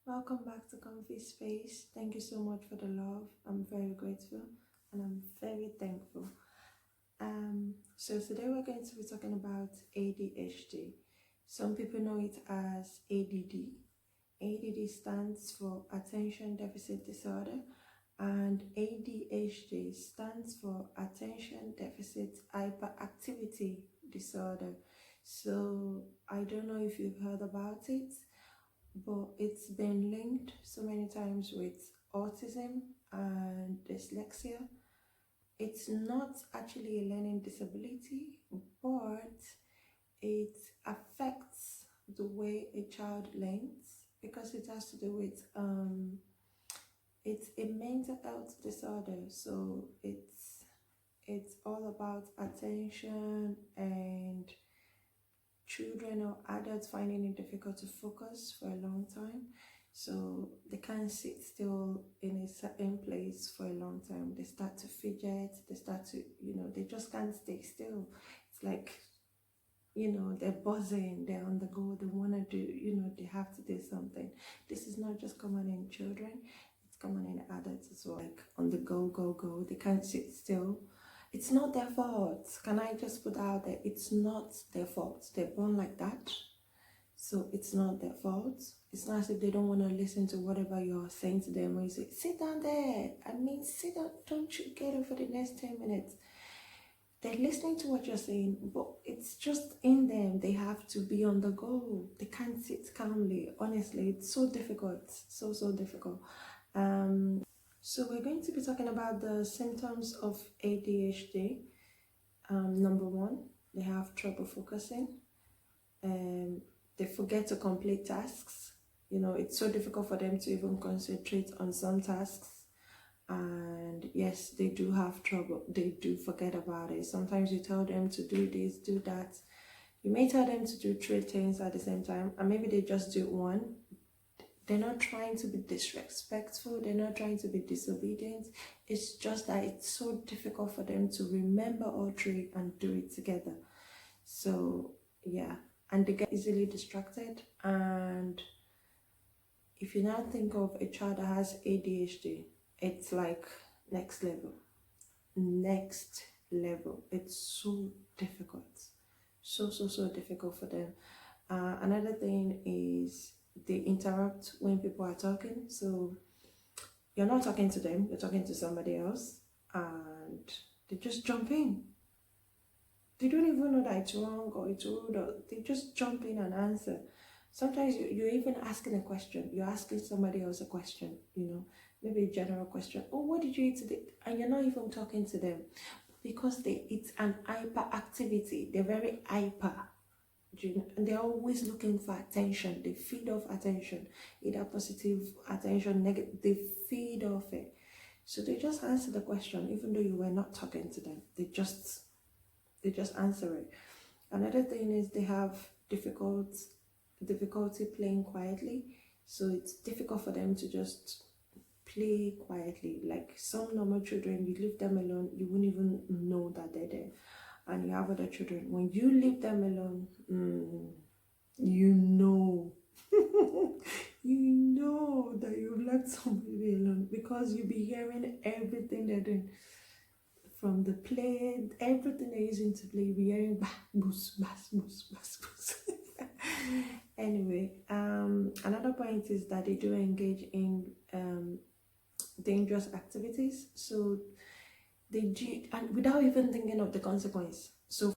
Welcome back to Comfy Space. Thank you so much for the love. I'm very grateful and I'm very thankful. So today we're going to be talking about ADHD. Some people know it as ADD. ADD stands for Attention Deficit Disorder, and ADHD stands for Attention Deficit Hyperactivity Disorder. So I don't know if you've heard about it, but it's been linked so many times with autism and dyslexia. It's not actually a learning disability, but it affects the way a child learns because it has to do with it's a mental health disorder. So it's all about attention and children or adults finding it difficult to focus for a long time. So they can't sit still in a certain place for a long time. They start to fidget, they start to, they just can't stay still. It's like, they're buzzing, they're on the go, they want to do, they have to do something. This is not just common in children, it's common in adults as well. Like on the go, go, go, they can't sit still. It's not their fault. Can I just put out there? It's not their fault. They're born like that. So it's not their fault. It's not as if they don't want to listen to whatever you're saying to them. When you say, sit down there. Sit down. Don't you get it for the next 10 minutes. They're listening to what you're saying, but it's just in them. They have to be on the go. They can't sit calmly. Honestly, it's so difficult. So difficult. So we're going to be talking about the symptoms of ADHD. Number one, they have trouble focusing. They forget to complete tasks. It's so difficult for them to even concentrate on some tasks. And yes, they do have trouble. They do forget about it. Sometimes you tell them to do this, do that. You may tell them to do 3 things at the same time, and maybe they just do one. They're not trying to be disrespectful. They're not trying to be disobedient. It's just that it's so difficult for them to remember all 3 and do it together. So, yeah. And they get easily distracted. And if you now think of a child that has ADHD, it's like next level. Next level. It's so difficult. So difficult for them. Another thing is they interrupt when people are talking. So you're not talking to them, you're talking to somebody else, and they just jump in. They don't even know that it's wrong or it's rude, or they just jump in and answer. Sometimes you're even asking a question. You're asking somebody else a question, maybe a general question. Oh, what did you eat today? And you're not even talking to them because it's an hyperactivity. They're very hyper. And they're always looking for attention. They feed off attention, either positive attention, negative. They feed off it. So they just answer the question, even though you were not talking to them. They just answer it. Another thing is they have difficulty playing quietly. So it's difficult for them to just play quietly. Like some normal children, you leave them alone, you wouldn't even know that they're there. And you have other children, when you leave them alone, you know that you left somebody alone, because you'll be hearing everything they're doing. From the play, everything they're using to play, you'll be hearing boost, bass, boost, bass, boost. Anyway, another point is that they do engage in dangerous activities. So they do, and without even thinking of the consequence. So